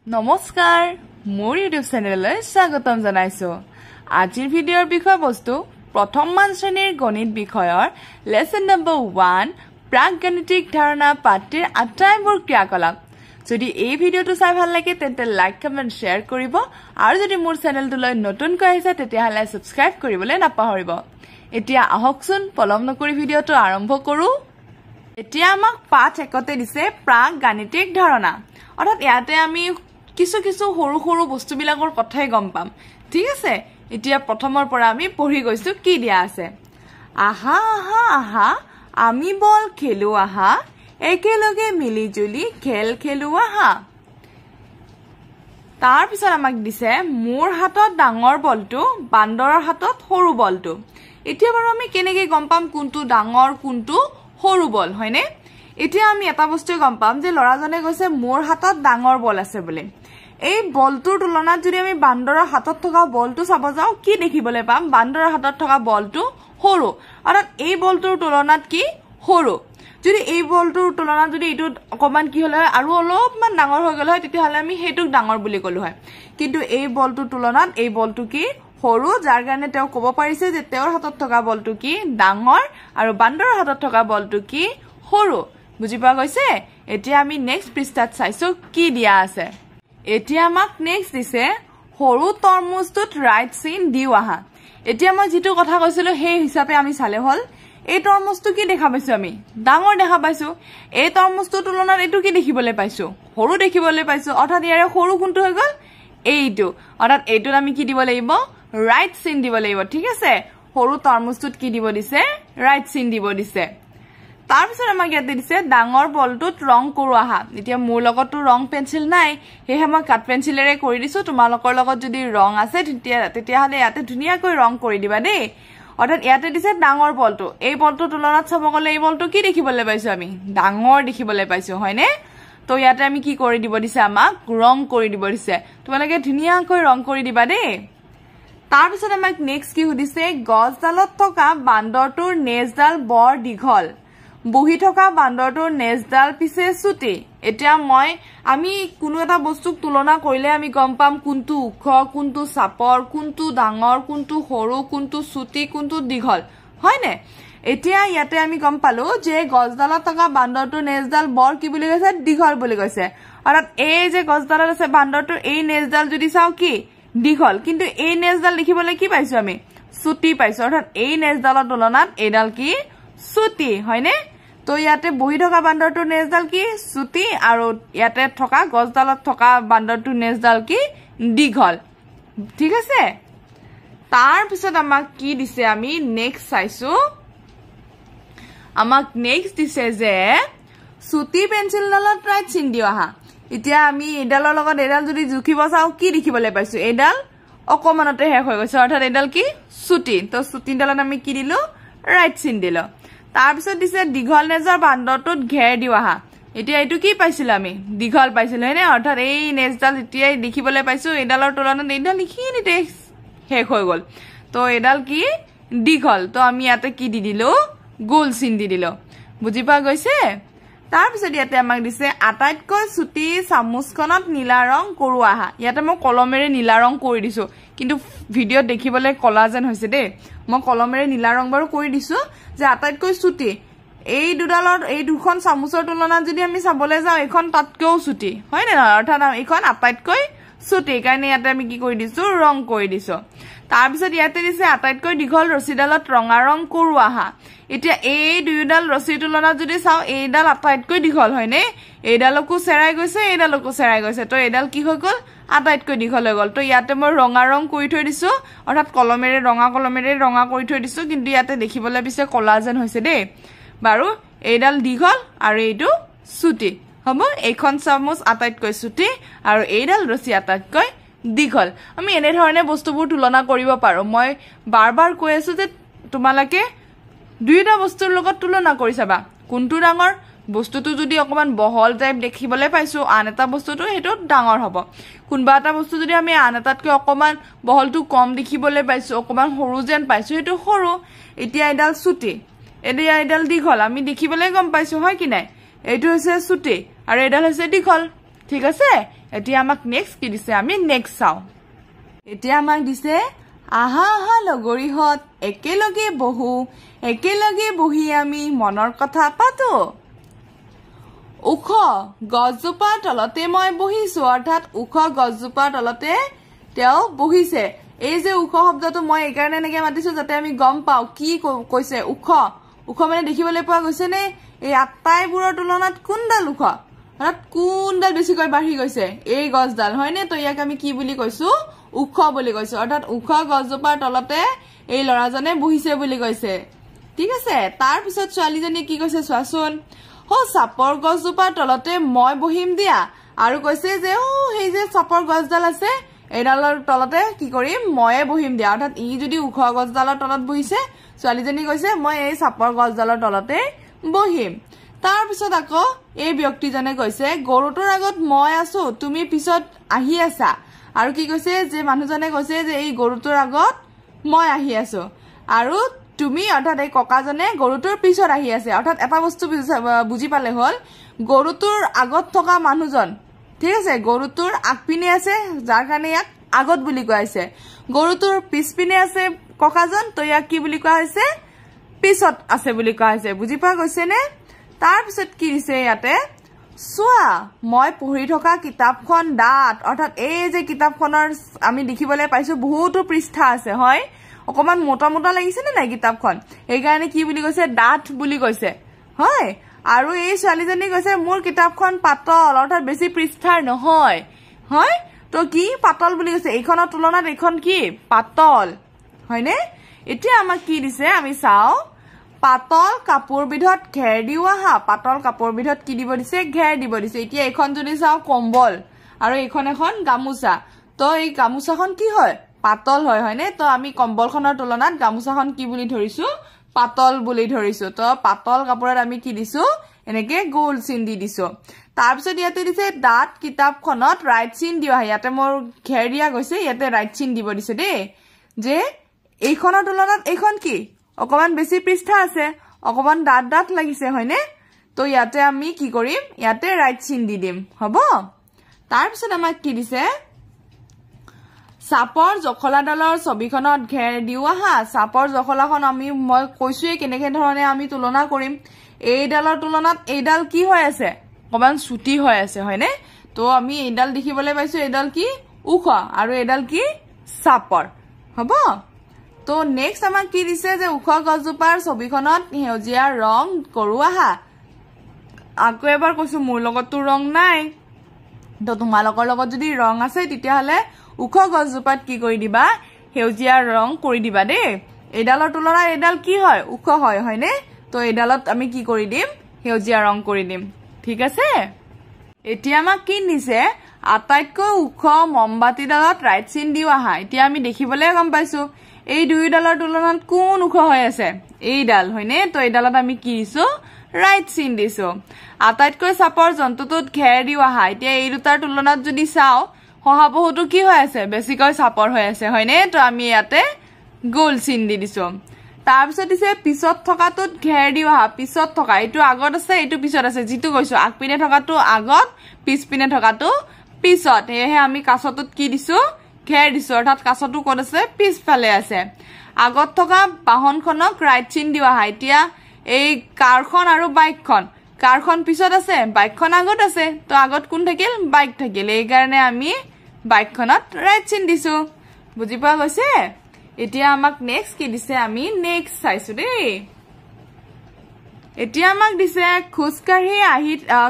নমস্কাৰ মোৰ ইউটিউব চেনেললৈ স্বাগতম জনাইছো আজিৰ ভিডিঅ'ৰ বিষয়বস্তু প্ৰথম মান শ্ৰেণীৰ গণিত বিষয়ৰ লেসন নম্বৰ 1 প্ৰাকগণিতিক ধাৰণা পাঠ্যৰ আটাইবোৰ ক্ৰিয়াকলাপ যদি এই ভিডিঅ'টো চাই ভাল লাগে তেন্তে লাইক কমেন্ট শেয়াৰ কৰিব আৰু যদি মোৰ চেনেলটোলৈ নতুনকৈ আহিছে তেতিয়াহলে সাবস্ক্ৰাইব কৰিবলৈ নাপাহৰিব এতিয়া আহকচোন পলম নকৰি ভিডিঅ'টো আৰম্ভ কৰো এতিয়া আমাক পাঠ একতে দিছে প্ৰাকগণিতিক ধাৰণা অৰ্থাৎ ইয়াতে আমি কিছু সৰু সৰু বস্তুবিলাকৰ কথাই গম পাম ঠিক আছে এতিয়া প্ৰথমৰ পৰা আমি পঢ়ি গৈছো কি দিয়া আছে আহা আহা আহা আমি বল খেলো আহা একেলগে মিলি জুলি খেল খেলো আহা তাৰ পিছত আমাক দিছে মোৰ হাতত ডাঙৰ বলটো বান্দৰৰ হাতত সৰু বলটো এতিয়া বাৰু আমি কেনেকৈ গম পাম কোনটো ডাঙৰ কোনটো সৰু বল হয়নে এতিয়া আমি এটা বস্তু গম পাম যে লৰাজনে কৈছে মোৰ হাতত ডাঙৰ বল আছে বুলি এই বলটোৰ তুলনাত যদি আমি বান্দৰৰ হাতত থকা বলটো চাব যাও কি দেখিবলৈ পাম বান্দৰৰ হাতত থকা বলটো সৰু অৰ্থাৎ এই বলটোৰ তুলনাত কি সৰু যদি এই বলটোৰ তুলনাত যদি এটো অকমান কি হলে আৰু অলপমান ডাঙৰ হৈ গল হয় তেতিয়াহলে আমি হেতুক ডাঙৰ বুলি কলো হয় কিন্তু এই বলটোৰ তুলনাত এই বলটো কি সৰু যাৰ কাৰণে তেওঁ ক'ব পাৰিছে যে তেওঁৰ হাতত থকা বলটো কি ডাঙৰ আৰু বান্দৰৰ হাতত থকা বলটো কি সৰু বুজি পোৱা গৈছে এতিয়া আমি নেক্সট পৃষ্ঠাত চাইছো কি দিয়া আছে এতিয়া আমাক নেক্সট দিছে সৰু তৰমুজটোত ৰাইট চিন দিও আহা এতিয়া মই যেটো কথা কৈছিলো সেই হিচাপে আমি চালে হল এই তৰমুজটো কি দেখা পাইছো আমি ডাঙৰ দেখা পাইছো এই তৰমুজটোৰ তুলনাত এটো কি দেখিবলৈ পাইছো সৰু দেখিবলৈ পাইছো অৰ্থাৎ ইয়াৰে সৰু কোনটো হৈ গল এইটো অৰ্থাৎ এইটোত আমি কি দিব লাগিব ৰাইট চিন দিব লাগিব ঠিক আছে সৰু তৰমুজটোত কি দিব দিছে ৰাইট চিন দিব দিছে তাৰ পিছত আমাক ইয়াতে দিছে ডাঙৰ বলটোত ৰং কৰো আহা এতিয়া মোৰ লগতো ৰং পেন্সিল নাই হেহে মই কাট পেন্সিলেৰে কৰি দিছো তোমালোকৰ লগত যদি ৰং আছে তেতিয়াহলে ইয়াতে ধুনিয়াকৈ ৰং কৰি দিবা দেই অৰ্থাৎ ইয়াতে দিছে ডাঙৰ বলটো এই বলটোৰ তুলনাত চাব গলে এই বলটো কি দেখিবলৈ পাইছো আমি ডাঙৰ দেখিবলৈ পাইছো হয়নে তো ইয়াতে আমি কি কৰি দিব দিছে আমাক ৰং কৰি দিব দিছে তোমালোকে ধুনিয়াকৈ ৰং কৰি দিবা দেই তাৰ পিছত আমাক নেক্সট কি সুধিছে গছডালত থকা বান্দৰটোৰ নেজডাল বৰ দীঘল বহি থকা বান্দৰটোৰ নেজডাল পিছে চুটি এতিয়া আমি কোনো এটা বস্তুক তুলনা কৰিলে আমি গম পাম কোনটো উখ কোনটো চাপৰ কোনটো ডাঙৰ কোনটো সৰু কোনটো চুটি কোনটো দীঘল হয়নে এতিয়া ইয়াতে আমি গম পালো যে গছডালত থকা বান্দৰটোৰ নেজডাল বৰ কি বুলি কৈছে দীঘল বুলি কৈছে অৰ্থাৎ এই যে গছডালত আছে বান্দৰটোৰ এই নেজডাল যদি চাও কি দীঘল কিন্তু এই নেজডাল দেখিবলৈ কি পাইছো আমি চুটি পাইছো অৰ্থাৎ এই নেজডালৰ তুলনাত এইডাল কি চুটি হয়নে তো ইয়াতে বহি থকা বান্দৰটোৰ নেজডাল কি চুটি আৰু ইয়াতে থকা গছডালত থকা বান্দৰটোৰ নেজডাল কি দীঘল ঠিক আছে তাৰ পিছত আমাক কি দিছে আমি নেক্সট চাইছো আমাক নেক্সট দিছে যে চুটি পেন্সিলডালত ৰাইট চিন দিও আহা এতিয়া আমি এডালৰ লগত এডাল যদি জুখিব চাও কি দেখিবলৈ পাইছো এডাল অকমানতে শেষ হৈ গৈছে অৰ্থাৎ এডাল কি চুটি তো চুটিডালত আমি কি দিলো ৰাইট চিন দিলো তাৰ পিছত দিছে দীঘল নেজৰ বান্দৰটোত ঘেৰ দিও আহা এতিয়া এইটো কি পাইছিল আমি দীঘল পাইছিল হয়নে অৰ্থাৎ এই নেজডাল এতিয়া দেখিবলৈ পাইছো এডালৰ তুলনাত এডাল লিখিনিতে শেষ হৈ গল তো এডাল কি দীঘল তো আমি ইয়াতে কি দি দিলো গোল চিন দি দিলো বুজি পোৱা গৈছে তাৰ পিছত ইয়াতে আমাক দিছে আটাইতকৈ চুটি চামুচখনত নীলা ৰং কৰো আহা ইয়াতে মই কলমেৰে নীলা ৰং কৰি দিছো কিন্তু ভিডিঅ'ত দেখিবলৈ কলা যেন হৈছে দেই মই কলমেৰে নীলা ৰং বাৰু কৰি দিছো যে আটাইতকৈ চুটি এই দুডালৰ এই দুখন চামুচৰ তুলনাত যদি আমি চাবলৈ যাও এখন তাতকৈও চুটি হয় না অৰ্থাৎ এইখন আটাইতকৈ চুটি কাৰণে ইয়াতে আমি কি কৰি দিছো ৰং কৰি দিছো তাৰ পিছত ইয়াতে দিছে আটাইতকৈ দীঘল ৰছীডালত ৰঙা ৰং কৰো আহা এতিয়া এই দুইডাল ৰছীৰ তুলনাত যদি চাও এইডাল আটাইতকৈ দীঘল হয়নে এইডালকো চেৰাই গৈছে তো এইডাল কি হৈ গল আটাইতকৈ দীঘল হৈ গল তো ইয়াতে মই ৰঙা ৰং কৰি থৈ দিছো অৰ্থাৎ কলমেৰে ৰঙা কৰি থৈ দিছো কিন্তু ইয়াতে দেখিবলৈ পিছে কলা যেন হৈছে দেই বাৰু এইডাল দীঘল আৰু এইটো চুটি হ'ব এইখন চামুচ আটাইতকৈ চুটি আৰু এইডাল ৰছী আটাইতকৈ দীঘল আমি এনে ধৰণে বস্তুবোৰ তুলনা কৰিব পাৰো মই বাৰ কৈ আছো যে তোমালোকে দুইটা বস্তুৰ লগত তুলনা কৰি চাবা কোনটো ডাঙৰ বস্তুটো যদি অকমান বহল টাইপ দেখিবলৈ পাইছো আন এটা বস্তুটো হেটো ডাঙৰ হ'ব কোনবা এটা বস্তু যদি আমি আন এটাতকৈ অকমান বহলটো কম দেখিবলৈ পাইছো অকমান সৰু যেন পাইছো হেটো সৰু এতিয়া এডাল চুটি এডাল দীঘল আমি দেখিবলৈ গম পাইছো হয় কি নাই এইটো হৈছে চুটি আৰু এডাল হৈছে দীঘল ঠিক আছে এতিয়া আমাক নেক্সট কি দিছে আমি নেক্সট চাও এতিয়া আমাক দিছে আহা আহা লগৰীহত একেলগে বহি আমি মনৰ কথা পাতো উখ গছজোপাৰ তলতে মই বহিছো অৰ্থাৎ উখ গছজোপাৰ তলতে তেও বহিছে এই যে উখ শব্দটো মই এইকাৰণে এনেকে মাতিছো যাতে আমি গম পাও কি কৈছে উখ মানে দেখিবলৈ পোৱা গৈছে নে এই আটাইবোৰৰ তুলনাত কোনডাল উখ অৰ্থাৎ কোনডাল বেছিকৈ বাঢ়ি গৈছে এই গছডাল হয়নে তো ইয়াক আমি কি বুলি কৈছো উখ বুলি কৈছো অৰ্থাৎ উখ গছজোপাৰ তলতে এই লৰাজনে বহিছে বুলি কৈছে ঠিক আছে তাৰ পিছত ছোৱালীজনী কি কৈছে চোৱাচোন চাপৰ গছজোপাৰ তলতে মই বহিম দিয়া আৰু কৈছে যে সেই যে চাপৰ গছডাল আছে এইডালৰ তলতে কি কৰিম ময়ে বহিম দিয়া অৰ্থাৎ ই যদি উখ গছডালৰ তলত বহিছে ছোৱালীজনী কৈছে মই এই চাপৰ গছডালৰ তলতে বহিম তাৰ পিছত আকৌ এই ব্যক্তিজনে কৈছে গৰুটোৰ আগত মই আছো তুমি পিছত আহি আছা আৰু কি কৈছে যে মানুহজনে কৈছে যে এই গৰুটোৰ আগত মই আহি আছো আৰু তুমি অৰ্থাৎ এই ককাজনে গৰুটোৰ পিছত আহি আছে অৰ্থাৎ এটা বস্তু বুজি পালে হল গৰুটোৰ আগত থকা মানুহজন ঠিক আছে গৰুটোৰ আগপিনে আছে যাৰ কাৰণে ইয়াক আগত বুলি কোৱা হৈছে গৰুটোৰ পিছপিনে আছে ককাজন তো ইয়াক কি বুলি কোৱা হৈছে পিছত আছে বুলি কোৱা হৈছে বুজি পোৱা গৈছে নে তাৰ পিছত কি দিছে ইয়াতে চোৱা মই পঢ়ি থকা কিতাপখন ডাঠ অৰ্থাৎ এই যে কিতাপখনৰ আমি দেখিবলৈ পাইছো বহুতো পৃষ্ঠা আছে হয় অকমান মোটা মোটা লাগিছে নে নাই কিতাপখন এই কাৰণে কি বুলি কৈছে ডাঠ বুলি কৈছে হয় আৰু এই ছোৱালীজনী কৈছে মোৰ কিতাপখন পাতল অৰ্থাৎ বেছি পৃষ্ঠাৰ নহয় হয় তো কি পাতল বুলি কৈছে এইখনৰ তুলনাত এইখন কি পাতল হয়নে এতিয়া আমাক কি দিছে আমি চাও পাতল কাপোৰ বিধত ঘেৰ দিও আহা পাতল কাপোৰ বিধত কি দিব দিছে ঘেৰ দিব দিছে এতিয়া এইখন যদি চাও কম্বল আৰু এইখন এখন গামুচা তো এই গামুচাখন কি হয় পাতল হয়নে তো আমি কম্বলখনৰ তুলনাত গামুচাখন কি বুলি ধৰিছো পাতল বুলি ধৰিছো তো পাতল কাপোৰত আমি কি দিছো এনেকে গোল চিন দি দিছো তাৰ পিছত ইয়াতে দিছে ডাট কিতাপখনত ৰাইট চিন দিও ইয়াতে মোৰ ঘেৰ দিয়া গৈছে ইয়াতে ৰাইট চিন দিব দিছে দেই যে এইখনৰ তুলনাত এইখন কি অকমান বেছি পৃষ্ঠা আছে অকমান ডাট লাগিছে হয়নে তো ইয়াতে আমি কি কৰিম ইয়াতে ৰাইট চিন দি দিম হ'ব তাৰ পিছত আমাক কি দিছে চাপৰ জখলাডালৰ ছবিখনত ঘেৰ দিও আহা চাপৰ জখলাখন মই কৈছোৱে কেনেকে ধৰণে আমি তুলনা কৰিম এইডালৰ তুলনাত এইডাল কি হৈ আছে অকমান ছুটি হৈ আছে হয়নে তো আমি এইডাল দেখিবলৈ পাইছো এইডাল কি উখ আৰু এইডাল কি চাপৰ হ'ব তো নেক্সট আমাক কি দিছে যে উখ গছজোপাৰ ছবিখনত সেউজীয়া ৰং কৰো আহা আকৌ এবাৰ কৈছো মোৰ লগততো ৰং নাই তো তোমালোকৰ লগত যদি ৰং আছে তেতিয়াহলে উখ গছজোপাত কি কৰি দিবা সেউজীয়া ৰং কৰি দিবা দেই এইডালৰ তুলনাত এইডাল কি হয় উখ হয়নে তো এইডালত আমি কি কৰি দিম সেউজীয়া ৰং কৰি দিম ঠিক আছে এতিয়া আমাক কি দিছে আটাইতকৈ উখ মমবাতিডালত ৰাইট চিন দিও আহা এতিয়া আমি দেখিবলৈ গম পাইছো এই দুইডালৰ তুলনাত কোন উখ হৈ আছে এইডাল হয়নে তো এইডালত আমি কি দিছো ৰাইট চিন দিছো আটাইতকৈ চাপৰ জন্তুটোত ঘেৰ দিও আহা এতিয়া এই দুটাৰ তুলনাত যদি চাও হহাপহুটো কি হৈ আছে বেছিকৈ চাপৰ হৈ আছে হয়নে তো আমি ইয়াতে গোল চিন দি দিছো তাৰ পিছত দিছে পিছত থকাটোত ঘেৰ দিও আহা পিছত থকা এইটো আগত আছে এইটো পিছত আছে যিটো কৈছো আগপিনে থকাটো আগত পিছপিনে থকাটো পিছত এহে আমি কাছটোত কি দিছো ঘেৰ দিছো অৰ্থাৎ কাছটো ক'ত আছে পিছফালে আছে আগত থকা বাহনখনক ৰাইট চিন দিও আহা এতিয়া এই কাৰখন আৰু বাইকখন কাৰখন পিছত আছে বাইকখন আগত আছে তো আগত কোন থাকিল বাইক থাকিল এই কাৰণে আমি বাইকখনত ৰাইট চিন দিছো বুজি পোৱা গৈছে এতিয়া আমাক নেক্সট কি দিছে আমি নেক্সট চাইছো দেই এতিয়া আমাক দিছে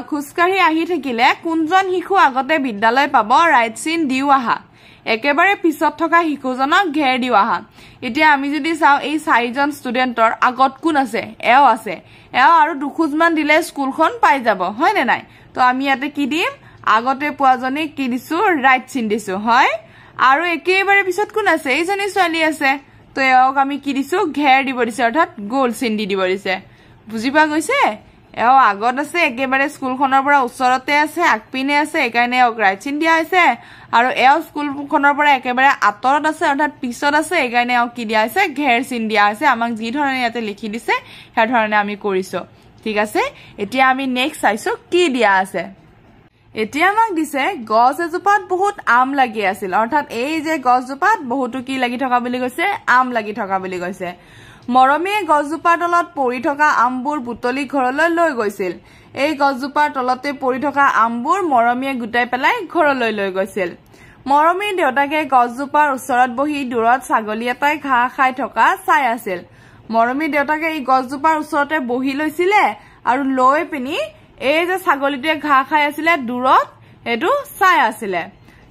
খুজকাঢ়ি আহি থাকিলে কোনজন শিশু আগতে বিদ্যালয় পাব ৰাইট চিন দিও আহা একেবাৰে পিছত থকা শিশুজনক ঘেৰ দিও আহা এতিয়া আমি যদি চাও এই চাৰিজন ষ্টুডেন্টৰ আগত কোন আছে এও আছে এও আৰু দুখোজমান দিলে স্কুলখন পাই যাব হয় নে নাই তো আমি ইয়াতে কি দিম আগতে পোৱাজনে কি দিছো ৰাইট চিন দিছো হয় আৰু একেবাৰে পিছত কোন আছে এইজনী ছোৱালী আছে তো এওক আমি কি দিছো ঘেৰ দিব দিছে অৰ্থাৎ গোল চিন দিব দিছে বুজি পোৱা গৈছে এও আগত আছে একেবাৰে স্কুলখনৰ পৰা ওচৰতে আছে আগপিনে আছে এইকাৰণে এওক ৰাইট চিন দিয়া হৈছে আৰু এও স্কুলখনৰ পৰা একেবাৰে আঁতৰত আছে অৰ্থাৎ পিছত আছে এইকাৰণে এওক কি দিয়া হৈছে ঘেৰ চিন দিয়া হৈছে আমাক যি ধৰণে ইয়াতে লিখি দিছে সেই ধৰণে আমি কৰিছো ঠিক আছে এতিয়া আমি নেক্সট চাইছো কি দিয়া আছে এতিয়া আমাক দিছে গছ এজোপাত বহুত আম লাগি আছিল অৰ্থাৎ এই যে গছজোপাত বহুতো কি লাগি থকা বুলি কৈছে আম লাগি থকা বুলি কৈছে মৰমীয়ে গছজোপাৰ তলত পৰি থকা আমবোৰ বুটলি ঘৰলৈ লৈ গৈছিল এই গছজোপাৰ তলতে পৰি থকা আমবোৰ মৰমীয়ে গুটাই পেলাই ঘৰলৈ লৈ গৈছিল মৰমীৰ দেউতাকে গছজোপাৰ ওচৰত বহি দূৰত ছাগলী এটাই ঘাঁহ খাই থকা চাই আছিল মৰমীৰ দেউতাকে এই গছজোপাৰ ওচৰতে বহি লৈছিলে আৰু লৈ পিনি এই যে ছাগলীটোৱে ঘাঁহ খাই আছিলে দূৰত এটো চাই আছিলে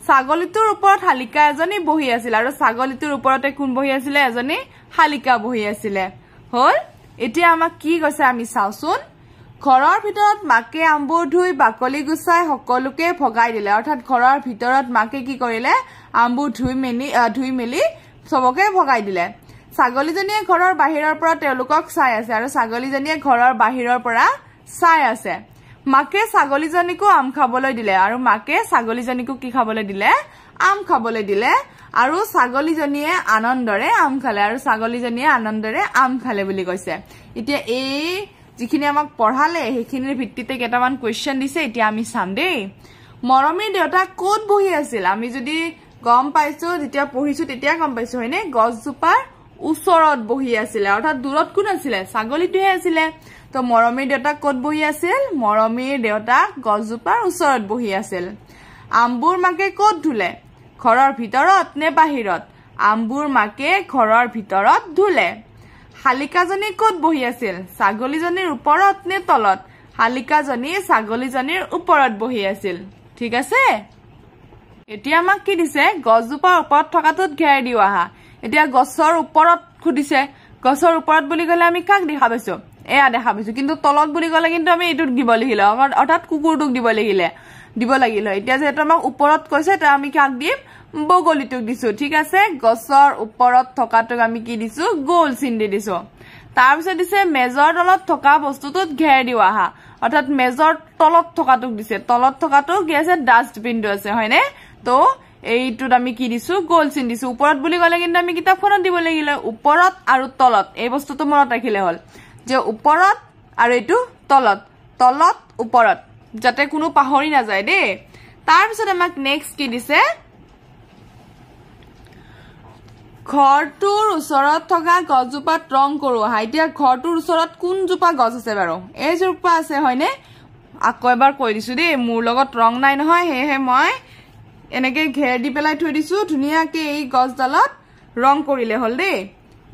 ছাগলীটোৰ ওপৰত শালিকা এজনী বহি আছিল আৰু ছাগলীটোৰ ওপৰতে কোন বহি আছিলে এজনী শালিকা বহি আছিলে হল এতিয়া আমাক কি কৈছে আমি চাওচোন ঘৰৰ ভিতৰত মাকে আমবোৰ ধুই বাকলি গুচাই সকলোকে ভগাই দিলে অৰ্থাৎ ঘৰৰ ভিতৰত মাকে কি কৰিলে আমবোৰ ধুই মেলি সবকে ভগাই দিলে ছাগলীজনীয়ে ঘৰৰ বাহিৰৰ পৰা তেওঁলোকক চাই আছে আৰু ছাগলীজনীয়ে ঘৰৰ বাহিৰৰ পৰা চাই আছে মাকে ছাগলীজনীকো আম খাবলৈ দিলে আৰু মাকে ছাগলীজনীকো কি খাবলৈ দিলে আম খাবলৈ দিলে আৰু ছাগলীজনীয়ে আনন্দৰে আম খালে আৰু ছাগলীজনীয়ে আনন্দৰে আম খালে বুলি কৈছে এতিয়া এই যিখিনি আমাক পঢ়ালে সেইখিনিৰ ভিত্তিতে কেইটামান কোৱেশ্চন দিছে এতিয়া আমি চাম দেই মৰমীৰ দেউতা ক'ত বহি আছিল আমি যদি গম পাইছো যেতিয়া পঢ়িছো তেতিয়া গম পাইছো হয়নে গছজোপাৰ ওচৰত বহি আছিল অৰ্থাৎ দূৰত কোন আছিল ছাগলীটোহে আছিল তো মৰমীৰ দেউতা ক'ত বহি আছিল মৰমীৰ দেউতা গছজোপাৰ ওচৰত বহি আছিল আমবোৰ মাকে ক'ত ধুলে ঘৰৰ ভিতৰত নে বাহিৰত আমবোৰ মাকে ঘৰৰ ভিতৰত ধুলে শালিকাজনী ক'ত বহি আছিল ছাগলীজনীৰ ওপৰত নে তলত শালিকাজনী ছাগলীজনীৰ ওপৰত বহি আছিল ঠিক আছে এতিয়া আমাক কি দিছে গছজোপাৰ ওপৰত থকাটোত ঘেৰ দিও আহা এতিয়া গছৰ ওপৰত খুদিছে গছৰ ওপৰত বুলি গলে আমি কাক দেখা পাইছো এয়া দেখা পাইছো কিন্তু তলত বুলি গলে কিন্তু আমি এটুক দিব লাগিলে অৰ্থাৎ কুকুৰটোক দিব লাগিলে এতিয়া যেহেতু আমাক ওপৰত কৈছে তা আমি কাক দিম বগলীটোক দিছো ঠিক আছে গছৰ ওপৰত থকাটোক আমি কি দিছো গোল চিন দি দিছো তাৰ পিছত দিছে মেজৰ তলত থকা বস্তুটোত ঘেৰ দিও আহা অৰ্থাৎ মেজৰ তলত থকাটোক দিছে তলত থকাটো কি আছে ডাষ্টবিনটো আছে হয়নে তো এইটোত আমি কি দিছো গোল চিন দিছো ওপৰত বুলি গলে কিন্তু আমি কিতাপখনত দিব লাগিলে ওপৰত আৰু তলত এই বস্তুটো মনত ৰাখিলে হল যে ওপৰত আৰু এইটো তলত তলত ওপৰত যাতে কোনো পাহৰি না যায় দেই তাৰ পিছত আমাক নেক্সট কি দিছে ঘৰটোৰ ওচৰত থকা গছজোপাত ৰং কৰো আহা এতিয়া ঘৰটোৰ ওচৰত কোনজোপা গছ আছে বাৰু এই জোপা আছে হয়নে আকৌ এবাৰ কৈ দিছো দেই মোৰ লগত ৰং নাই নহয় হেহে মই এনেকে ঘেৰ দি পেলাই থৈ দিছো ধুনিয়াকে এই গছডালত ৰং কৰিলে হল দেই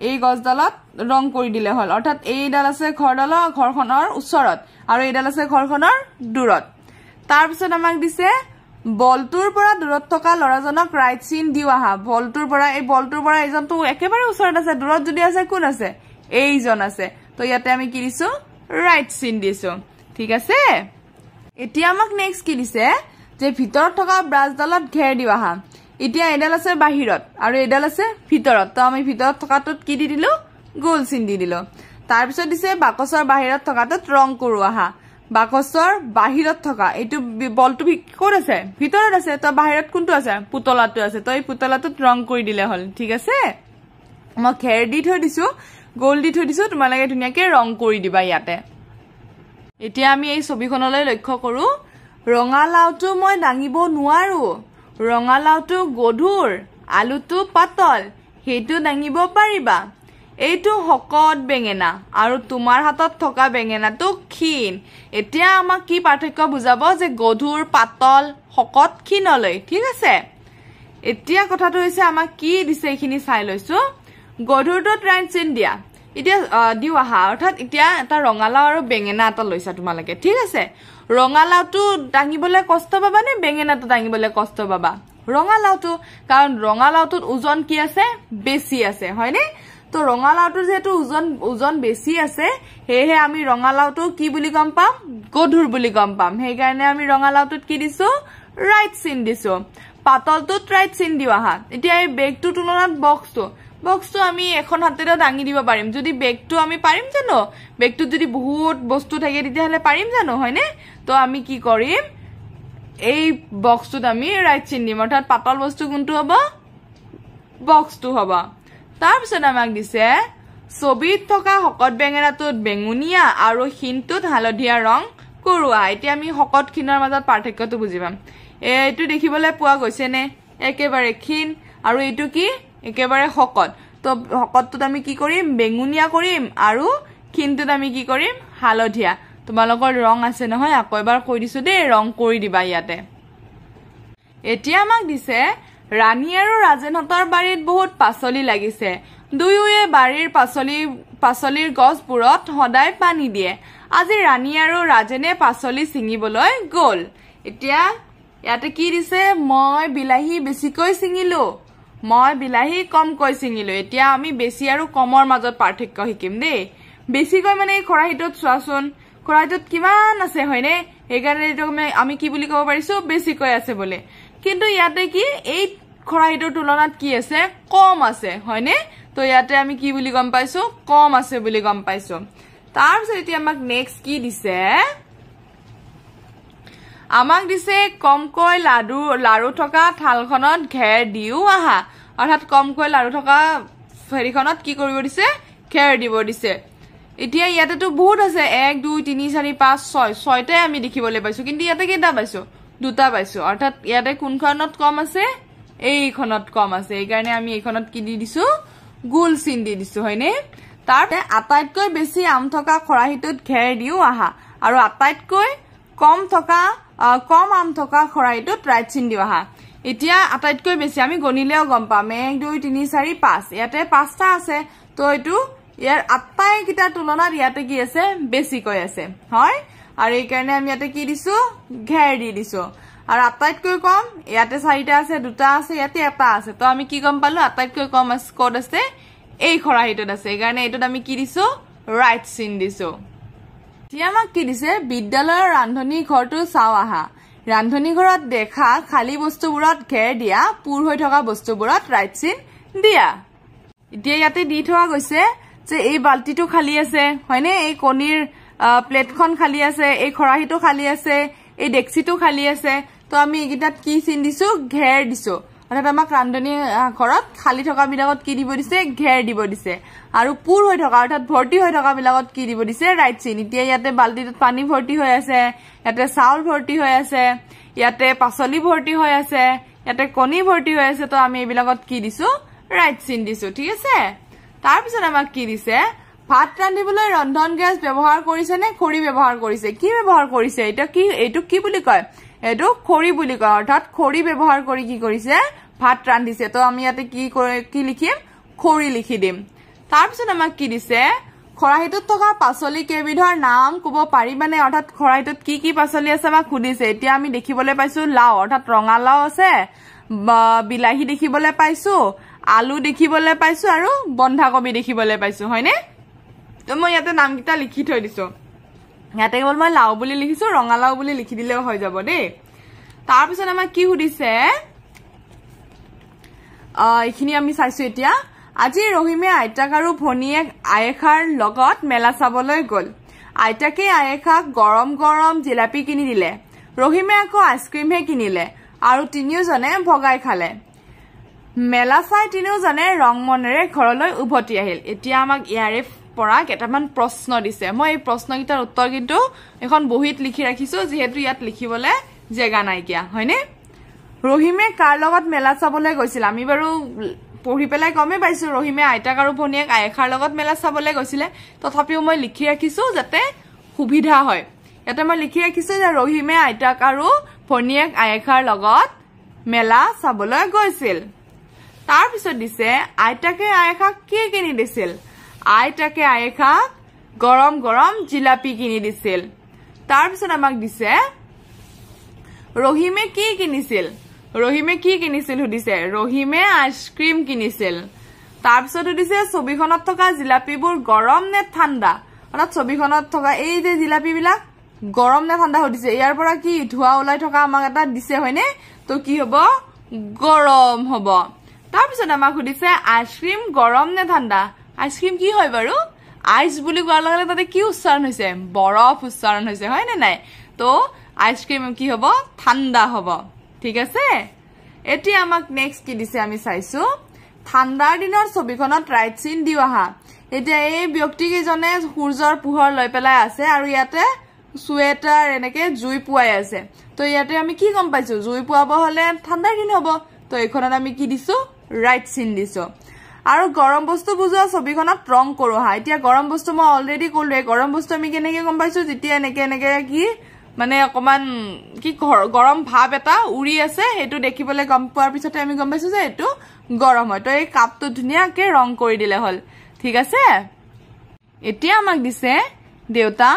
এই গছডালত ৰং কৰি দিলে হল অৰ্থাৎ এইডাল আছে ঘৰখনৰ ওচৰত আৰু এইডাল আছে ঘৰখনৰ দূৰত তাৰ পিছত আমাক দিছে বলটোৰ পৰা দূৰত থকা লৰাজনক ৰাইট চিন দিও আহা বলটোৰ পৰা এইজনটো একেবাৰে ওচৰত আছে দূৰত যদি আছে কোন আছে এইজন আছে তো ইয়াতে আমি কি দিছো ৰাইট চিন দিছো ঠিক আছে এতিয়া আমাক নেক্সট কি দিছে যে ভিতৰত থকা ব্ৰাছডালত ঘেৰ দিও আহা এতিয়া এডাল আছে বাহিৰত আৰু এডাল আছে ভিতৰত তো আমি ভিতৰত থকাটোত কি দি দিলো গোল চিন দি দিলো তাৰ পিছত দিছে বাকচৰ বাহিৰত থকাটোত ৰং কৰো আহা বাকচৰ বাহিৰত থকা এইটো বলটো ক'ত আছে ভিতৰত আছে তো বাহিৰত কোনটো আছে পুতলাটো আছে তো এই পুতলাটোত ৰং কৰি দিলে হল ঠিক আছে মই ঘেৰ দি থৈ দিছো গোল দি থৈ দিছো তোমালোকে ধুনিয়াকে ৰং কৰি দিবা ইয়াতে এতিয়া আমি এই ছবিখনলৈ লক্ষ্য কৰো ৰঙালাওটো মই দাঙিব নোৱাৰো ৰঙালাওটো গধুৰ আলুটো পাতল হেইটো দাঙিব পাৰিবা এইটো হকত বেঙেনা আৰু তোমাৰ হাতত থকা বেঙেনাটো ক্ষীণ এতিয়া আমাক কি পাৰ্থক্য বুজাব যে গধুৰ পাতল হকত ক্ষীণলৈ ঠিক আছে এতিয়া কথাটো হৈছে আমাক কি দিছে এইখিনি চাই লৈছো গধুৰটোত ৰাইট চিন দিয়া এতিয়া দিও আহা অৰ্থাৎ এতিয়া এটা ৰঙালাও আৰু বেঙেনা এটা লৈছা তোমালোকে ঠিক আছে ৰঙালাওটো দাঙিবলৈ কষ্ট পাবা নে বেঙেনাটো দাঙিবলৈ কষ্ট পাবা ৰঙালাওটো কাৰণ ৰঙালাওটোত ওজন কি আছে বেছি আছে হয়নে তো ৰঙালাওটো যেটো ওজন বেছি আছে হেহে আমি ৰঙালাওটো কি বুলি গম পাম গধুৰ বুলি গম পাম সেই কাৰণে আমি ৰঙালাওটোত কি দিছো ৰাইট চিন দিছো পাতলটোত ৰাইট চিন দিও আহা এতিয়া এই বেগটো তুলনাত বক্সটো আমি এখন হাতেৰে দাঙি দিব পাৰিম যদি বেগটো আমি পাৰিম জানো বেগটো যদি বহুত বস্তু থাকে তেতিয়াহলে পাৰিম জানো হয়নে তো আমি কি কৰিম এই বক্সটোত আমি ৰাইট চিন দিম অৰ্থাৎ পাতল বস্তু কোনটো হ'ব বক্সটো হ'ব তাৰ পিছত আমাক দিছে ছবিত থকা হকত বেঙেনাটোত বেঙুনিয়া আৰু হিনটোত হালধীয়া ৰং কৰো আহা এতিয়া আমি শকত ক্ষীণৰ মাজত পাৰ্থক্যটো বুজি পাম এইটো দেখিবলৈ পোৱা গৈছে নে একেবাৰে ক্ষীণ আৰু এইটো কি একেবাৰে শকত তো শকতটোত আমি কি কৰিম বেঙুনিয়া কৰিম আৰু ক্ষীণটোত আমি কি কৰিম হালধীয়া তোমালোকৰ ৰং আছে নহয় আকৌ এবাৰ কৈ দিছো দেই ৰং কৰি দিবা ইয়াতে এতিয়া আমাক দিছে ৰাণী আৰু ৰাজেনহতৰ বাৰীত বহুত পাচলি লাগিছে দুয়োয়ে বাৰীৰ পাচলিৰ গছবোৰত সদায় পানী দিয়ে আজি ৰাণী আৰু ৰাজেনে পাচলি ছিঙিবলৈ গ'ল এতিয়া ইয়াতে কি দিছে মই বিলাহী বেছিকৈ ছিঙিলো মই বিলাহী কমকৈ ছিঙিলো এতিয়া আমি বেছি আৰু কমৰ মাজত পাৰ্থক্য শিকিম দেই বেছিকৈ মানে খৰাহিটোত চোৱাচোন খৰাহিটোত কিমান আছে হয়নে সেইকাৰণে এইটো আমি কি বুলি ক'ব পাৰিছো বেছিকৈ আছে বুলি কিন্তু ইয়াতে কি এই খৰাহিটোৰ তুলনাত কি আছে কম আছে হয়নে তো ইয়াতে আমি কি বুলি গম পাইছো কম আছে বুলি গম পাইছো তাৰপিছত এতিয়া আমাক নেক্সট কি দিছে আমাক দিছে কমকৈ লাৰু থকা থালখনত ঘেৰ দিও আহা অৰ্থাৎ কমকৈ লাৰু থকা ফেৰিখনত কি কৰিব দিছে ঘেৰ দিব দিছে এতিয়া ইয়াতেতো বহুত আছে 1 2 3 4 5 6 6টাই আমি দেখিবলৈ পাইছো কিন্তু ইয়াতে কেইটা পাইছো দুটা পাইছো অৰ্থাৎ ইয়াতে কোনখনত কম আছে এইখনত কম আছে এইকাৰণে আমি এইখনত কি দি দিছো গোল চিন দি দিছো হয়নে তাৰ আটাইতকৈ বেছি আম থকা খৰাহিটোত ঘেৰ দিও আহা আৰু আটাইতকৈ কম আম থকা খৰাহিটোত ৰাইট চিন দিও আহা এতিয়া আটাইতকৈ বেছি আমি গণিলেও গম পাম 1 2 3 4 5 ইয়াতে 5টা আছে তো এইটো ইয়াৰ আটাইকেইটা তুলনাত ইয়াতে কি আছে বেছিকৈ আছে হয় আৰু এইকাৰণে আমি ইয়াতে কি দিছো ঘেৰ দি দিছো আৰু আটাইতকৈ কম ইয়াতে 4টা আছে দুটা আছে ইয়াতে এটা আছে তো আমি কি গম পালো আটাইতকৈ কম আছে কোড আছে এই খৰাহিটোত আছে এইকাৰণে এইটোত আমি কি দিছো ৰাইট চিন দিছো এতিয়া আমাক কি দিছে বিদ্যালয়ৰ ৰান্ধনী ঘৰটো চাও আহা ৰান্ধনী ঘৰত দেখা খালী বস্তুবোৰত ঘেৰ দিয়া পুৰ হৈ থকা বস্তুবোৰত ৰাইট চিন দিয়া এতিয়া ইয়াতে দি থোৱা গৈছে যে এই বালতিটো খালী আছে হয়নে এই কণীৰ প্লেটখন খালী আছে এই খৰাহিটো খালী আছে এই ডেক্সিটো খালী আছে তো আমি এইকেইটাত কি চিন দিছো ঘেৰ দিছো অৰ্থাৎ আমাক ৰান্ধনী ঘৰত খালী থকা বিলাকত কি দিব দিছে ঘেৰ দিব দিছে আৰু পুৰ হৈ থকা অৰ্থাৎ ভৰ্তি হৈ থকা বিলাকত কি দিব দিছে ৰাইট চিন এতিয়া ইয়াতে বালতিটোত পানী ভৰ্তি হৈ আছে ইয়াতে চাউল ভৰ্তি হৈ আছে ইয়াতে পাচলি ভৰ্তি হৈ আছে ইয়াতে কণী ভৰ্তি হৈ আছে তো আমি এইবিলাকত কি দিছো ৰাইট চিন দিছো ঠিক আছে তাৰপিছত আমাক কি দিছে ভাত ৰান্ধিবলৈ ৰন্ধন গেছ ব্যৱহাৰ কৰিছে নে খৰি ব্যৱহাৰ কৰিছে কি ব্যৱহাৰ কৰিছে এইটো কি বুলি কয় এইটো খৰি বুলি কয় অৰ্থাৎ খৰি ব্যৱহাৰ কৰি কি কৰিছে ভাত ৰান্ধিছে তো আমি ইয়াতে কি লিখিম খৰি লিখি দিম তাৰপিছত আমাক কি দিছে খৰাহিটোত থকা পাচলি কেইবিধৰ নাম ক'ব পাৰিবানে অৰ্থাৎ খৰাহিটোত কি পাচলি আছে আমাক সুধিছে এতিয়া আমি দেখিবলৈ পাইছো লাও অৰ্থাৎ ৰঙালাও আছে বিলাহী দেখিবলৈ পাইছো আলু দেখিবলৈ পাইছো আৰু বন্ধাকবি দেখিবলৈ পাইছো হয়নে তো মই ইয়াতে নামকেইটা লিখি থৈ দিছো ইয়াতে কেৱল মই লাও বুলি লিখিছো ৰঙালাও বুলি লিখি দিলেও হৈ যাব দেই তাৰপিছত আমাক কি সুধিছে এইখিনি আমি চাইছো এতিয়া আজি ৰহিমে আইতাক আৰু ভনীয়েক আয়েখাৰ লগত মেলা চাবলৈ গ'ল আইতাকে আয়েখাক গৰম গৰম জিলাপি কিনি দিলে ৰহিমে আকৌ আইচক্ৰীমহে কিনিলে আৰু তিনিওজনে ভগাই খালে মেলা চাই তিনিওজনে ৰং মনেৰে ঘৰলৈ উভতি আহিল এতিয়া আমাক ইয়াৰে পৰা কেইটামান প্ৰশ্ন দিছে মই এই প্ৰশ্নকেইটাৰ উত্তৰ কিন্তু এখন বহীত লিখি ৰাখিছো যিহেতু ইয়াত লিখিবলৈ জেগা নাইকিয়া হয়নে ৰহিমে কাৰ লগত মেলা চাবলৈ গৈছিল আমি বাৰু পঢ়ি পেলাই গমেই পাইছো ৰহিমে আইতাক আৰু ভনীয়েক আয়েখাৰ লগত মেলা চাবলৈ গৈছিলে তথাপিও মই লিখি ৰাখিছো যাতে সুবিধা হয় ইয়াতে মই লিখি ৰাখিছো যে ৰহিমে আইতাক আৰু ভনীয়েক আয়েখাৰ লগত মেলা চাবলৈ গৈছিল তাৰপিছত দিছে আইতাকে আয়েখাক কি কিনি দিছিল আইতাকে আয়েখাক গৰম গৰম জিলাপি কিনি দিছিল তাৰপিছত আমাক দিছে ৰহিমে কি কিনিছিল সুধিছে ৰহিমে আইচক্ৰীম কিনিছিল তাৰপিছত সুধিছে ছবিখনত থকা জিলাপিবোৰ গৰম নে ঠাণ্ডা অৰ্থাৎ ছবিখনত থকা এই যে জিলাপিবিলাক গৰম নে ঠাণ্ডা সুধিছে ইয়াৰ পৰা কি ধোঁৱা ওলাই থকা আমাক এটা দিছে হয়নে তো কি হ'ব গৰম হ'ব তাৰপিছত আমাক সুধিছে আইচক্ৰীম গৰম নে ঠাণ্ডা আইচক্ৰীম কি হয় বাৰু আইচ বুলি কোৱাৰ লগে লগে তাতে কি উচ্চাৰণ হৈছে বৰফ উচ্চাৰণ হৈছে হয় নে নাই তো আইচক্ৰীম কি হ'ব ঠাণ্ডা হ'ব ঠিক আছে এতিয়া আমাক নেক্সট কি দিছে আমি চাইছো ঠাণ্ডাৰ দিনৰ ছবিখনত ৰাইট চিন দিও আহা এতিয়া এই ব্যক্তিকেইজনে সূৰ্যৰ পোহৰ লৈ পেলাই আছে আৰু ইয়াতে সুৱেটাৰ এনেকে জুই পুৱাই আছে তো ইয়াতে আমি কি গম পাইছো জুই পুৱাব হলে ঠাণ্ডাৰ দিন হ'ব তো এইখনত আমি কি দিছো ৰাইট চিন দিছো আৰু গৰম বস্তু বুজোৱা ছবিখনত ৰং কৰো হা এতিয়া গৰম বস্তু মই অলৰেডি কলোৱে গৰম বস্তু আমি কেনেকে গম পাইছো যেতিয়া এনেকে কি মানে অকমান কি গৰম ভাব এটা উৰি আছে হেতু দেখিবলৈ গম পোৱাৰ পিছতে আমি গম পাইছো যে এটো গৰম হয় তো এই কাপটো ধুনিয়াকে ৰং কৰি দিলে হল ঠিক আছে এতিয়া আমাক দিছে দেউতা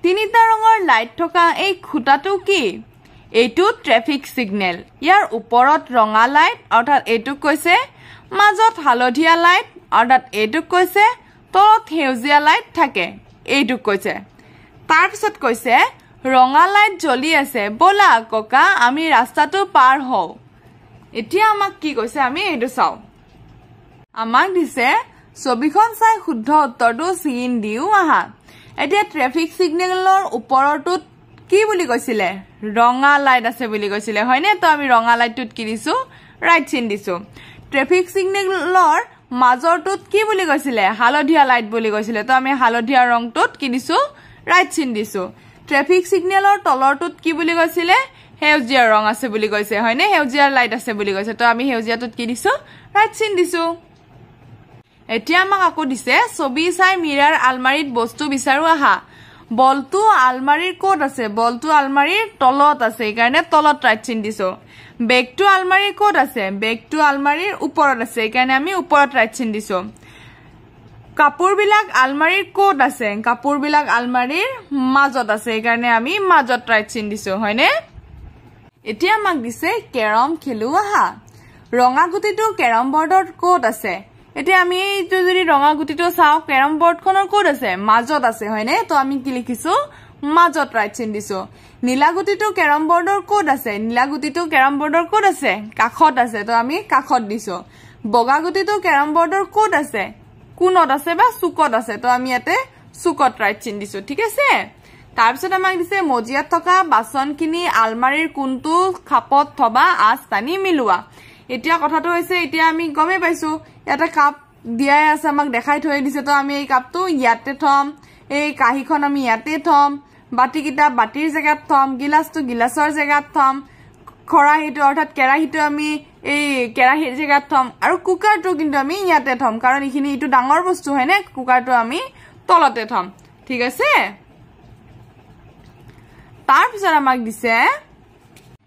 তিনিটা ৰঙৰ লাইট থকা এই খুঁটাটো কি এইটো ট্ৰেফিক সিগনেল ইয়াৰ ওপৰত ৰঙা লাইট অৰ্থাৎ এইটো কৈছে মাজত হালধীয়া লাইট অৰ্থাৎ এইটো কৈছে তলত হেউজিয়া লাইট থাকে এইটো কৈছে তাৰ পিছত কৈছে ৰঙা লাইট জ্বলি আছে বলা ককা আমি ৰাস্তাটো পাৰ হও এতিয়া আমাক কি কৈছে আমি এইটো চাও আমাক দিছে ছবিখন চাই শুদ্ধ উত্তৰটো চিন দিও আহা এতিয়া ট্ৰেফিক সিগনেলৰ ওপৰটোত কি বুলি কৈছিলে ৰঙা লাইট আছে বুলি কৈছিলে হয়নে তো আমি ৰঙা লাইটটোত কি দিছো ৰাইট চিন দিছো ট্ৰেফিক সিগনেলৰ মাজৰটোত কি বুলি কৈছিলে হালধীয়া লাইট বুলি কৈছিলে তো আমি হালধীয়া ৰংটোত কি দিছো ৰাইট চিন দিছো ট্ৰেফিক সিগনেলৰ তলৰটোত কি বুলি কৈছিলে হেউজিয়া ৰং আছে বুলি কৈছে হয়নে হেউজিয়া লাইট আছে বুলি কৈছে তো আমি হেউজিয়াটোত কি দিছো ৰাইট চিন দিছো এতিয়া আমাক আকৌ দিছে ছবি চাই মিৰাৰ আলমাৰীত বস্তু বিচাৰো আহা বলটো আলমাৰীৰ কোট আছে বলটো আলমাৰীৰ তলত আছে এইকাৰণে তলত ৰাইট চিন দিছো বেগটো আলমাৰীৰ কোট আছে বেগটো আলমাৰীৰ ওপৰত আছে এইকাৰণে আমি ওপৰত ৰাইট চিন দিছো কাপোৰবিলাক আলমাৰীৰ কোট আছে কাপোৰবিলাক আলমাৰীৰ মাজত আছে এইকাৰণে আমি মাজত ৰাইট চিন দিছো হয়নে এতিয়া আমাক দিছে কেৰম খেলো আহা ৰঙা গুটিটো কেৰম বৰ্ডৰ কোট আছে এতিয়া আমি এইটো যদি ৰঙা গুটিটো চাও কেৰম বৰ্ডখনৰ কোট আছে মাজত আছে হয়নে তো আমি কি লিখিছো মাজত ৰাইট চিন দিছো নীলা গুটিটো কেৰম বৰ্ডৰ কোট আছে নীলা গুটিটো কেৰম বৰ্ডৰ কোট আছে কাখত আছে তো আমি কাখত দিছো বগা গুটিটো কেৰম বৰ্ডৰ কোট আছে কোনত আছে বা সুকত আছে তো আমি ইয়াতে সুকত ৰাইট চিন দিছো ঠিক আছে তাৰ পিছত আমাক দিছে মজিয়াত থকা বাসনখিনি আলমাৰীৰ কোনটো খাপত থবা আজ টানি মিলোৱা এতিয়া কথাটো হৈছে এতিয়া আমি গমে পাইছো এটা কাপ দিয়াই আছে আমাক দেখাই থৈ দিছে তো আমি এই কাপটো ইয়াতে থম এই কাহিখন আমি ইয়াতে থম বাটিকিটা বাটিৰ জায়গাত থম গিলাসটো গিলাসৰ জায়গাত থম খৰাহিটো অৰ্থাৎ কেৰাহিটো আমি এই কেৰাহিৰ জায়গাত থম আৰু কুকাৰটো কিন্তু আমি ইয়াতে থম কাৰণ ইখিনি ইটো ডাঙৰ বস্তু হয়নে কুকাৰটো আমি তলতে থম ঠিক আছে তাৰ পিছত আমাক দিছে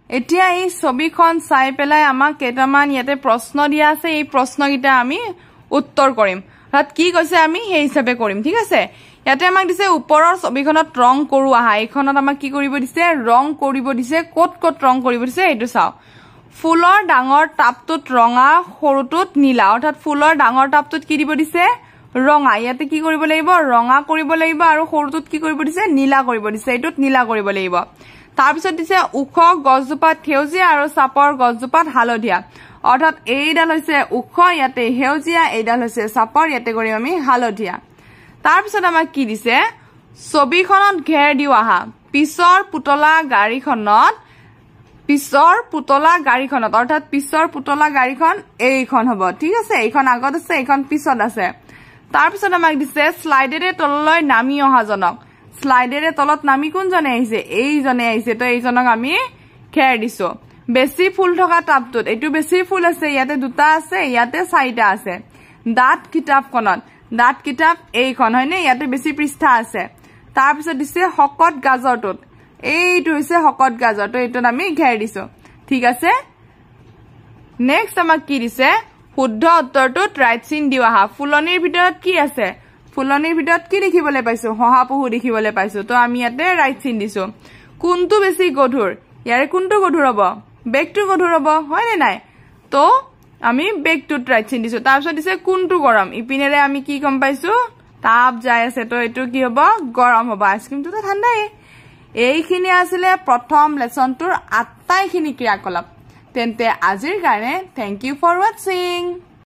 এতিয়া এই ছবিখন চাই পেলাই আমাক কেইটামান ইয়াতে প্ৰশ্ন দিয়া আছে এই প্ৰশ্নকিটা আমি উত্তৰ কৰিম অৰ্থাৎ কি কৈছে আমি সেই হিচাপে কৰিম ঠিক আছে ইয়াতে আমাক দিছে ওপৰৰ ছবিখনত ৰং কৰো আহা এইখনত আমাক কি কৰিব দিছে ৰং কৰিব দিছে কত কত ৰং কৰিব দিছে এইটো চাও ফুলৰ ডাঙৰ টাপটোত ৰঙা সৰুটোত নীলা অৰ্থাৎ ফুলৰ ডাঙৰ টাপটোত কি দিব দিছে ৰঙা ইয়াতে কি কৰিব লাগিব ৰঙা কৰিব লাগিব আৰু সৰুটোত কি কৰিব দিছে নীলা কৰিব দিছে এইটোত নীলা কৰিব লাগিব তাৰ পিছত দিছে উখ গছজোপাত সেউজীয়া আৰু চাপৰ গছজোপাত হালধীয়া অৰ্থাৎ এইডাল হৈছে উখ ইয়াতে সেউজীয়া এইডাল হৈছে চাপৰ ইয়াতে কৰিম আমি হালধীয়া তাৰ পিছত আমাক কি দিছে ছবিখনত ঘেৰ দিও আহা পিছৰ পুতলা গাড়ীখনত অৰ্থাৎ পিছৰ পুতলা গাড়ীখন এইখন হ'ব ঠিক আছে এইখন আগত আছে এইখন পিছত আছে তাৰ পিছত আমাক দিছে স্লাইডেৰে তললৈ নামি অহা জনক স্লাইডেৰে তলত নামি কোনজনে আহিছে এইজনে আহিছে তো এইজনক আমি ঘেৰ দিছো বেছি ফুল থকা টাপটোত এইটো বেছি ফুল আছে ইয়াতে দুটা আছে ইয়াতে চাৰিটা আছে দাঁত কিতাপ এইখন হয়নে ইয়াতে বেছি পৃষ্ঠা আছে তাৰ পিছত দিছে হকত গাজৰটোত এইটো হৈছে হকত গাজৰ তো এইটোত আমি ঘেৰ দিছো ঠিক আছে নেক্সট আমাক কি দিছে শুদ্ধ উত্তৰটোত ৰাইট চিন দিও আহা ফুলনিৰ ভিতৰত কি আছে ফুলনিৰ ভিতৰত কি দেখিবলৈ পাইছো হহাপহু দেখিবলৈ পাইছো তো আমি ইয়াতে ৰাইট চিন দিছো কোনটো বেছি গধুৰ ইয়াৰে কোনটো গধুৰ হ'ব বেগটো গধুৰ হ'ব হয় নে নাই তো আমি বেগটোত ৰাইট চিন দিছো তাৰ পিছত দিছে কোনটো গৰম ইপিনেৰে আমি কি গম পাইছো তাপ যাই আছে তো এইটো কি হ'ব গৰম হ'ব আইসক্ৰীমটো তো ঠাণ্ডাই এইখিনি আছিলে প্ৰথম লেসনটোৰ আটাইখিনি ক্ৰিয়াকলাপ তেন্তে আজিৰ কাৰণে থ্যাংক ইউ ফৰ ওয়াচিং